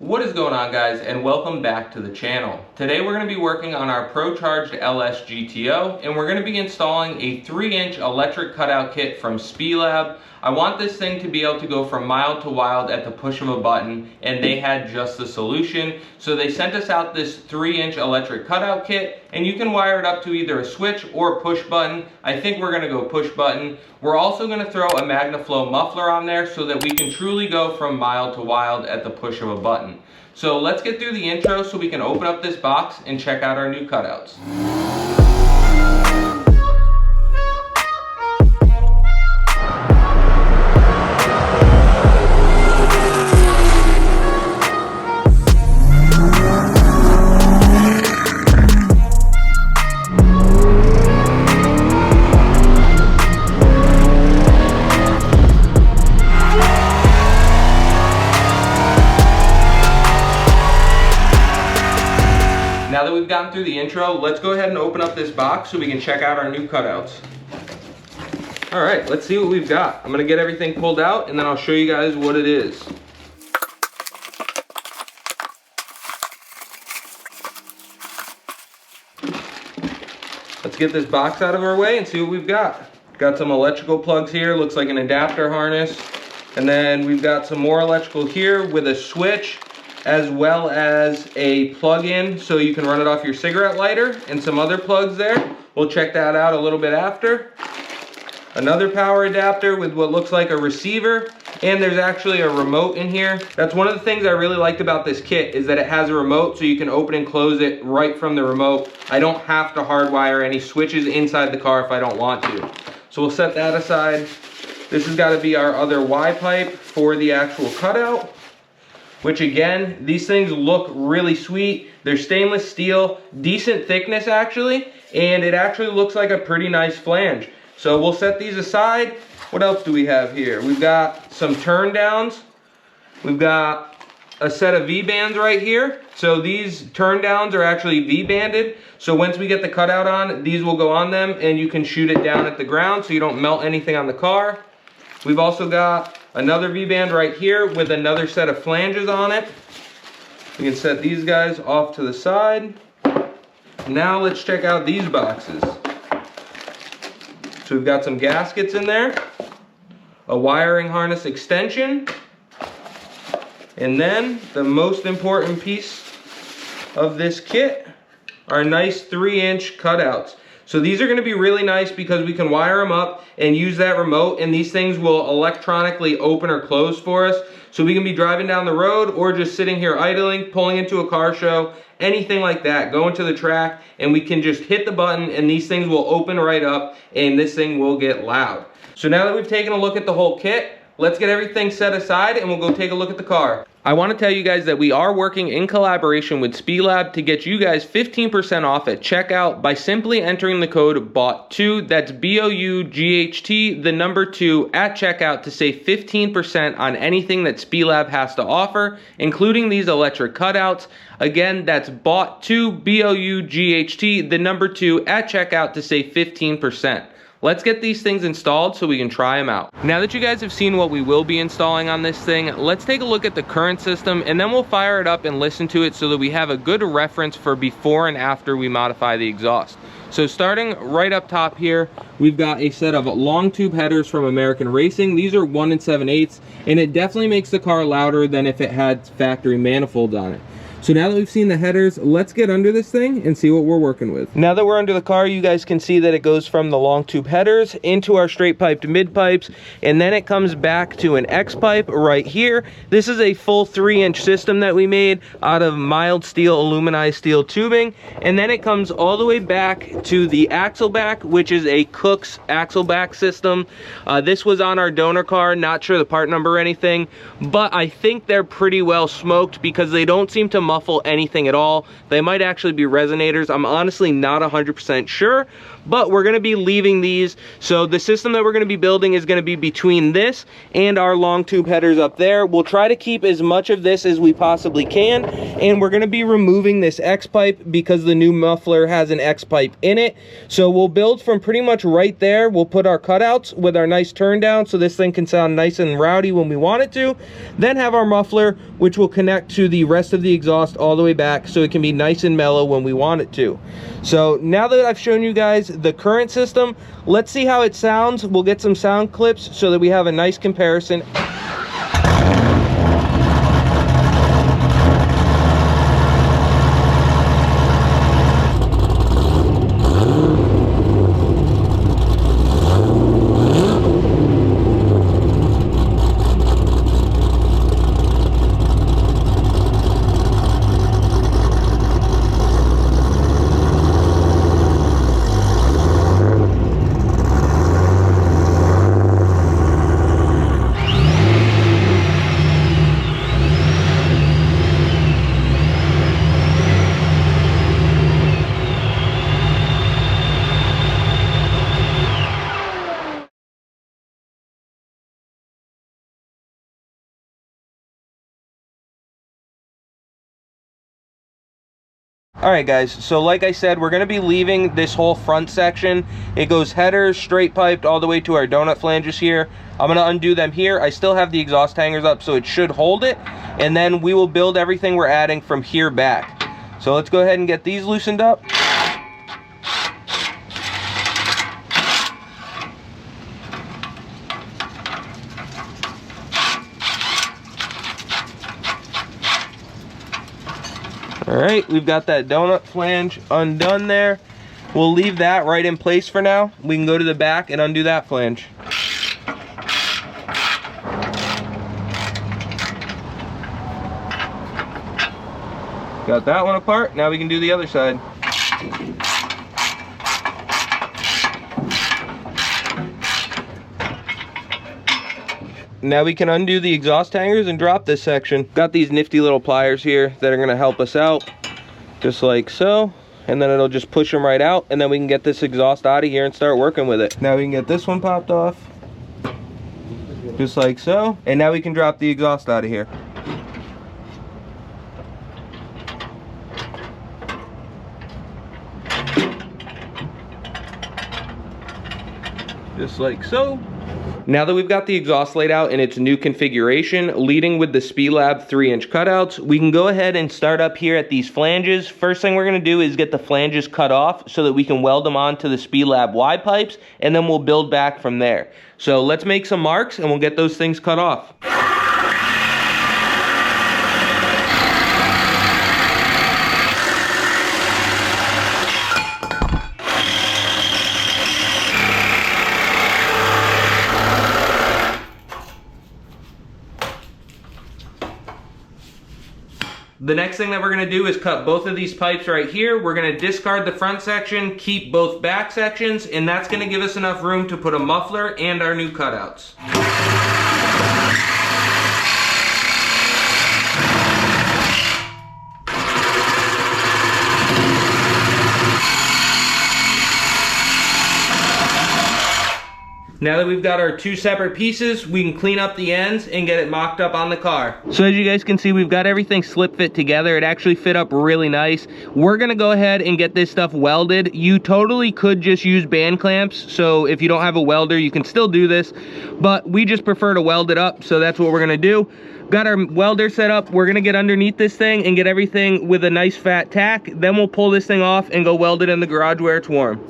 What is going on, guys, and welcome back to the channel. Today we're going to be working on our Procharged LS GTO, and we're going to be installing a 3-inch electric cutout kit from Spelab. I want this thing to be able to go from mild to wild at the push of a button, and they had just the solution. So they sent us out this 3-inch electric cutout kit, and you can wire it up to either a switch or a push button. I think we're going to go push button. We're also going to throw a MagnaFlow muffler on there so that we can truly go from mild to wild at the push of a button. So let's get through the intro so we can open up this box and check out our new cutouts. Now that we've gotten through the intro, let's go ahead and open up this box so we can check out our new cutouts. All right, let's see what we've got. I'm gonna get everything pulled out and then I'll show you guys what it is. Let's get this box out of our way and see what we've got. Got some electrical plugs here, looks like an adapter harness. And then we've got some more electrical here with a switch, as well as a plug-in so you can run it off your cigarette lighter, and some other plugs there. We'll check that out a little bit after. Another power adapter with what looks like a receiver, and there's actually a remote in here. That's one of the things I really liked about this kit, is that it has a remote so you can open and close it right from the remote. I don't have to hardwire any switches inside the car if I don't want to. So we'll set that aside. This has got to be our other Y pipe for the actual cutout, which again, these things look really sweet. They're stainless steel, decent thickness actually, and it actually looks like a pretty nice flange. So we'll set these aside. What else do we have here? We've got some turn downs. We've got a set of V-bands right here. So these turn downs are actually V-banded. So once we get the cutout on, these will go on them and you can shoot it down at the ground so you don't melt anything on the car. We've also got another V-band right here with another set of flanges on it. We can set these guys off to the side. Now let's check out these boxes. So we've got some gaskets in there, a wiring harness extension, and then the most important piece of this kit are nice 3-inch cutouts. So these are going to be really nice because we can wire them up and use that remote, and these things will electronically open or close for us. So we can be driving down the road or just sitting here idling, pulling into a car show, anything like that, going to the track, and we can just hit the button and these things will open right up and this thing will get loud. So now that we've taken a look at the whole kit, let's get everything set aside and we'll go take a look at the car. I want to tell you guys that we are working in collaboration with Spelab to get you guys 15% off at checkout by simply entering the code BOUGHT2, that's BOUGHT, the number 2, at checkout to save 15% on anything that Spelab has to offer, including these electric cutouts. Again, that's BOUGHT2, BOUGHT, the number 2, at checkout to save 15%. Let's get these things installed so we can try them out. Now that you guys have seen what we will be installing on this thing, let's take a look at the current system and then we'll fire it up and listen to it so that we have a good reference for before and after we modify the exhaust. So starting right up top here, we've got a set of long tube headers from American Racing. These are 1 7/8, and it definitely makes the car louder than if it had factory manifolds on it. So now that we've seen the headers, let's get under this thing and see what we're working with. Now that we're under the car, you guys can see that it goes from the long tube headers into our straight piped mid pipes, and then it comes back to an X pipe right here. This is a full 3-inch system that we made out of mild steel, aluminized steel tubing, and then it comes all the way back to the axle back, which is a Cook's axle back system. This was on our donor car, not sure the part number or anything, but I think they're pretty well smoked because they don't seem to muffle anything at all. They might actually be resonators. I'm honestly not 100% sure, but we're gonna be leaving these. So the system that we're gonna be building is gonna be between this and our long tube headers up there. We'll try to keep as much of this as we possibly can, and we're gonna be removing this X pipe because the new muffler has an X pipe in it. So we'll build from pretty much right there. We'll put our cutouts with our nice turn down so this thing can sound nice and rowdy when we want it to. Then have our muffler, which will connect to the rest of the exhaust all the way back so it can be nice and mellow when we want it to. So now that I've shown you guys the current system, let's see how it sounds. We'll get some sound clips so that we have a nice comparison. Alright guys, so like I said, we're going to be leaving this whole front section. It goes headers, straight piped all the way to our donut flanges here. I'm going to undo them here. I still have the exhaust hangers up, so it should hold it. And then we will build everything we're adding from here back. So let's go ahead and get these loosened up. Alright, we've got that donut flange undone there. We'll leave that right in place for now. We can go to the back and undo that flange. Got that one apart, now we can do the other side. Now we can undo the exhaust hangers and drop this section. Got these nifty little pliers here that are gonna help us out, just like so. And then it'll just push them right out, and then we can get this exhaust out of here and start working with it. Now we can get this one popped off, just like so. And now we can drop the exhaust out of here. Just like so. Now that we've got the exhaust laid out in its new configuration, leading with the Spelab 3-inch cutouts, we can go ahead and start up here at these flanges. First thing we're going to do is get the flanges cut off so that we can weld them onto the Spelab Y pipes, and then we'll build back from there. So let's make some marks and we'll get those things cut off. The next thing that we're going to do is cut both of these pipes right here. We're going to discard the front section, keep both back sections, and that's going to give us enough room to put a muffler and our new cutouts. Now that we've got our two separate pieces, we can clean up the ends and get it mocked up on the car. So as you guys can see, we've got everything slip fit together. It actually fit up really nice. We're gonna go ahead and get this stuff welded. You totally could just use band clamps, so if you don't have a welder, you can still do this, but we just prefer to weld it up, so that's what we're gonna do. Got our welder set up. We're gonna get underneath this thing and get everything with a nice fat tack. Then we'll pull this thing off and go weld it in the garage where it's warm.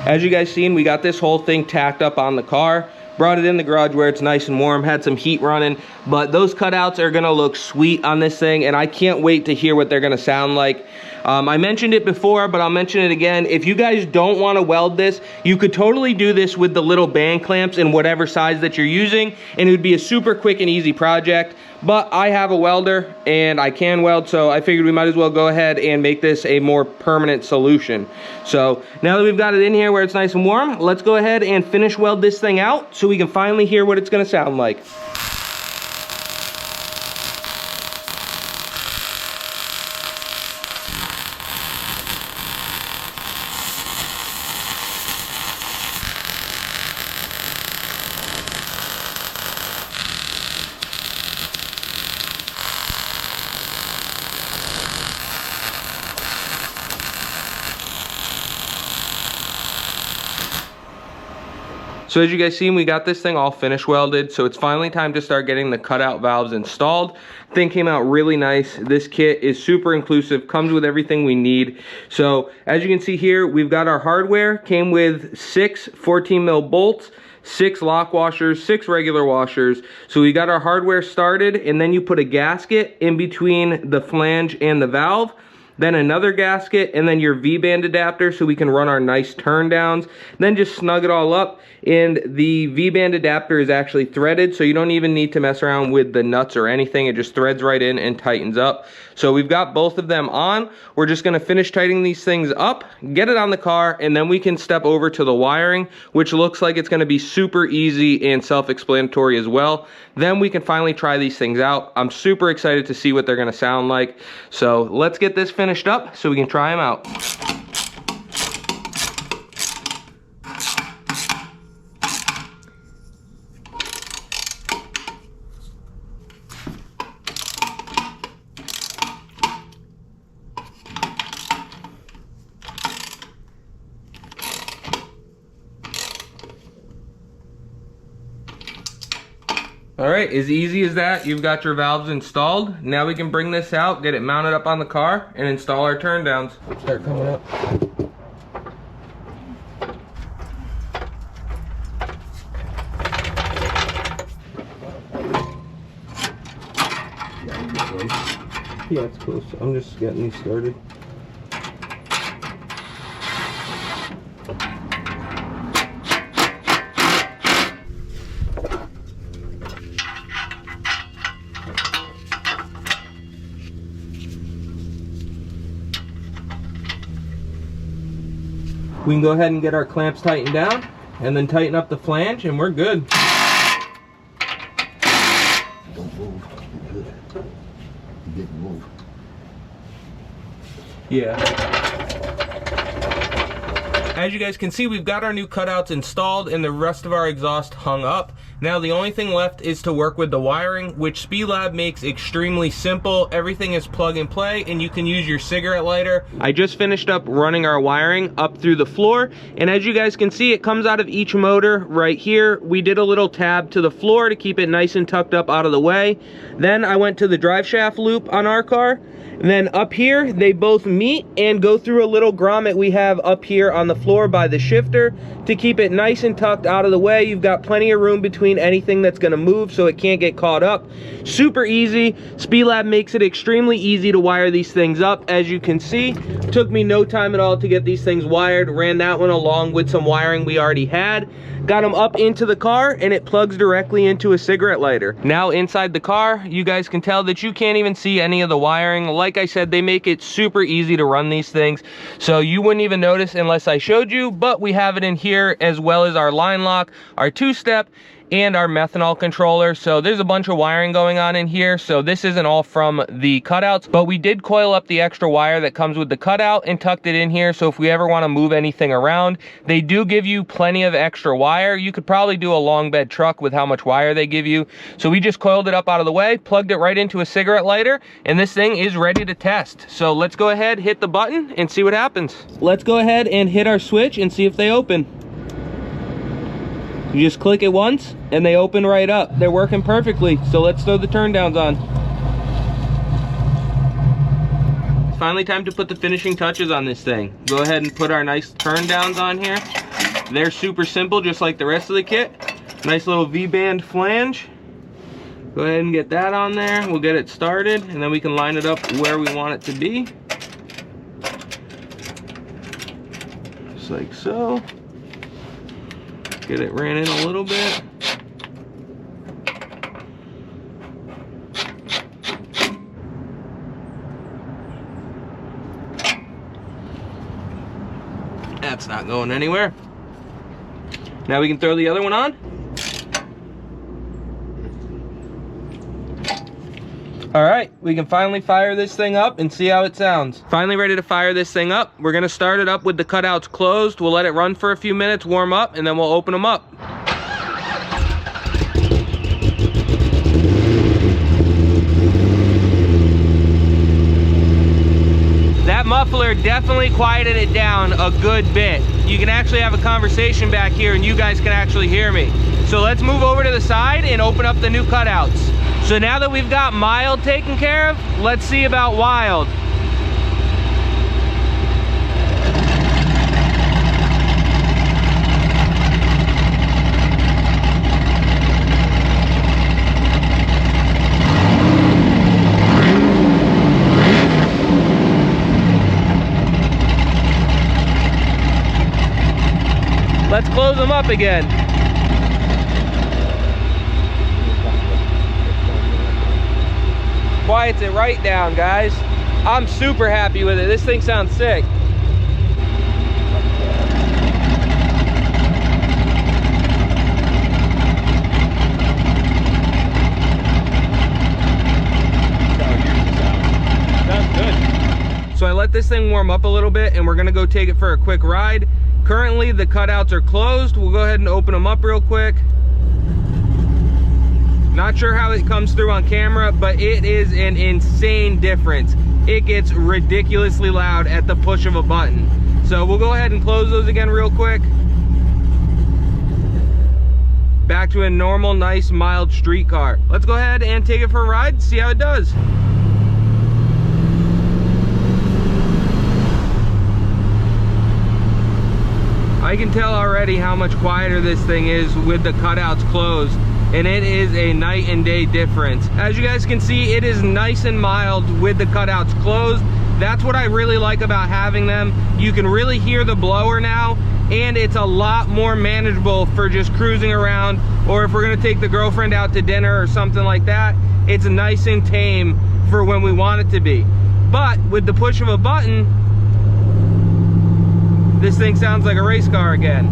As you guys seen, we got this whole thing tacked up on the car, brought it in the garage where it's nice and warm, had some heat running, but those cutouts are gonna look sweet on this thing, and I can't wait to hear what they're gonna sound like. I mentioned it before, but I'll mention it again. If you guys don't want to weld this, you could totally do this with the little band clamps in whatever size that you're using, and it would be a super quick and easy project. But I have a welder and I can weld, so I figured we might as well go ahead and make this a more permanent solution. So now that we've got it in here where it's nice and warm, let's go ahead and finish weld this thing out so we can finally hear what it's going to sound like. So as you guys see, we got this thing all finish welded, so it's finally time to start getting the cutout valves installed. Thing came out really nice. This kit is super inclusive, comes with everything we need. So as you can see here, we've got our hardware, came with 6 14mm bolts, 6 lock washers, 6 regular washers. So we got our hardware started, and then you put a gasket in between the flange and the valve, then another gasket, and then your V-band adapter so we can run our nice turn downs. Then just snug it all up, and the V-band adapter is actually threaded, so you don't even need to mess around with the nuts or anything. It just threads right in and tightens up. So we've got both of them on. We're just gonna finish tightening these things up, get it on the car, and then we can step over to the wiring, which looks like it's gonna be super easy and self-explanatory as well. Then we can finally try these things out. I'm super excited to see what they're gonna sound like. So let's get this finished up so we can try them out. All right, as easy as that, you've got your valves installed. Now we can bring this out, get it mounted up on the car, and install our turn downs. Start coming up. Yeah, it's close. I'm just getting these started. We can go ahead and get our clamps tightened down and then tighten up the flange, and we're good. Don't move. You're good. You didn't move. Yeah. As you guys can see, we've got our new cutouts installed and the rest of our exhaust hung up. Now the only thing left is to work with the wiring, which Spelab makes extremely simple. Everything is plug and play, and you can use your cigarette lighter. I just finished up running our wiring up through the floor, and as you guys can see, it comes out of each motor right here. We did a little tab to the floor to keep it nice and tucked up out of the way. Then I went to the drive shaft loop on our car. And then up here, they both meet and go through a little grommet we have up here on the floor by the shifter to keep it nice and tucked out of the way. You've got plenty of room between anything that's gonna move so it can't get caught up. Super easy. Spelab makes it extremely easy to wire these things up. As you can see, took me no time at all to get these things wired. Ran that one along with some wiring we already had. Got them up into the car, and it plugs directly into a cigarette lighter. Now inside the car, you guys can tell that you can't even see any of the wiring. Like I said, they make it super easy to run these things, so you wouldn't even notice unless I showed you, but we have it in here as well as our line lock, our 2-step, and our methanol controller. So there's a bunch of wiring going on in here. So this isn't all from the cutouts, but we did coil up the extra wire that comes with the cutout and tucked it in here. So if we ever want to move anything around, they do give you plenty of extra wire. You could probably do a long bed truck with how much wire they give you. So we just coiled it up out of the way, plugged it right into a cigarette lighter, and this thing is ready to test. So let's go ahead, hit the button and see what happens. Let's go ahead and hit our switch and see if they open. You just click it once and they open right up. They're working perfectly. So let's throw the turn downs on. It's finally time to put the finishing touches on this thing. Go ahead and put our nice turn downs on here. They're super simple, just like the rest of the kit. Nice little V-band flange. Go ahead and get that on there. We'll get it started and then we can line it up where we want it to be. just like so. Get it ran in a little bit. That's not going anywhere. Now we can throw the other one on. All right, we can finally fire this thing up and see how it sounds. Finally ready to fire this thing up. We're gonna start it up with the cutouts closed. We'll let it run for a few minutes, warm up, and then we'll open them up. That muffler definitely quieted it down a good bit. You can actually have a conversation back here and you guys can actually hear me. So let's move over to the side and open up the new cutouts. So now that we've got mild taken care of, let's see about wild. Let's close them up again. Quiets it right down, guys. I'm super happy with it. This thing sounds sick. Sounds good. So I let this thing warm up a little bit and we're gonna go take it for a quick ride. Currently the cutouts are closed. We'll go ahead and open them up real quick. Not sure how it comes through on camera, but it is an insane difference. It gets ridiculously loud at the push of a button. So we'll go ahead and close those again real quick. Back to a normal, nice, mild street car. Let's go ahead and take it for a ride, see how it does. I can tell already how much quieter this thing is with the cutouts closed, and it is a night and day difference. As you guys can see, it is nice and mild with the cutouts closed. That's what I really like about having them. You can really hear the blower now, and it's a lot more manageable for just cruising around, or if we're gonna take the girlfriend out to dinner or something like that, it's nice and tame for when we want it to be. But with the push of a button, this thing sounds like a race car again.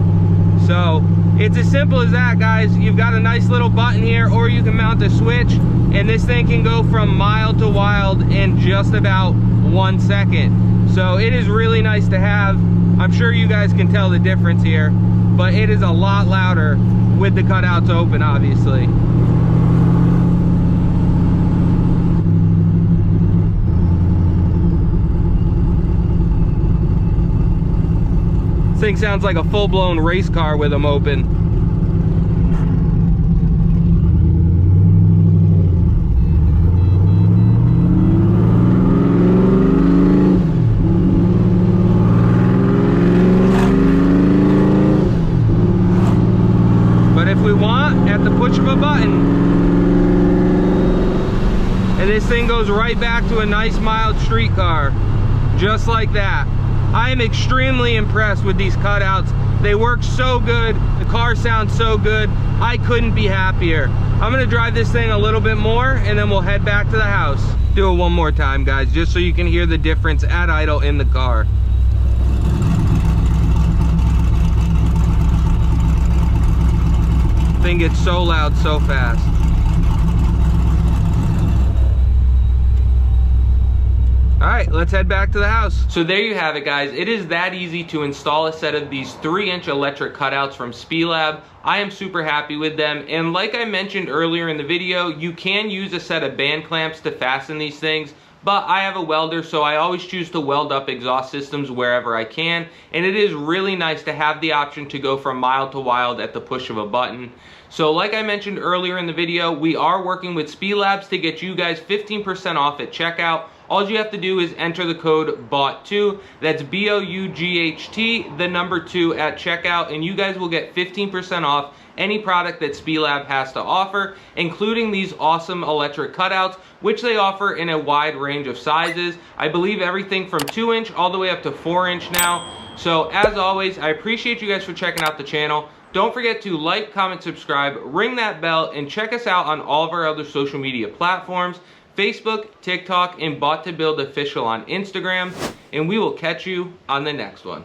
So it's as simple as that, guys. You've got a nice little button here, or you can mount a switch, and this thing can go from mild to wild in just about 1 second. So it is really nice to have. I'm sure you guys can tell the difference here, but it is a lot louder with the cutouts open, obviously. This thing sounds like a full-blown race car with them open. But if we want, at the push of a button, and this thing goes right back to a nice mild street car, just like that. I am extremely impressed with these cutouts. They work so good. The car sounds so good. I couldn't be happier. I'm gonna drive this thing a little bit more and then we'll head back to the house. Do it one more time, guys, just so you can hear the difference at idle in the car. Thing gets so loud so fast. All right, let's head back to the house. So there you have it, guys. It is that easy to install a set of these 3-inch electric cutouts from Spelab. I am super happy with them. And like I mentioned earlier in the video, you can use a set of band clamps to fasten these things, but I have a welder, so I always choose to weld up exhaust systems wherever I can. And it is really nice to have the option to go from mild to wild at the push of a button. So like I mentioned earlier in the video, we are working with Spelabs to get you guys 15% off at checkout. All you have to do is enter the code BOUGHT2, that's B-O-U-G-H-T, the number 2 at checkout, and you guys will get 15% off any product that Spelab has to offer, including these awesome electric cutouts, which they offer in a wide range of sizes. I believe everything from 2-inch all the way up to 4-inch now. So as always, I appreciate you guys for checking out the channel. Don't forget to like, comment, subscribe, ring that bell, and check us out on all of our other social media platforms, Facebook, TikTok, and Bought to Build Official on Instagram. And we will catch you on the next one.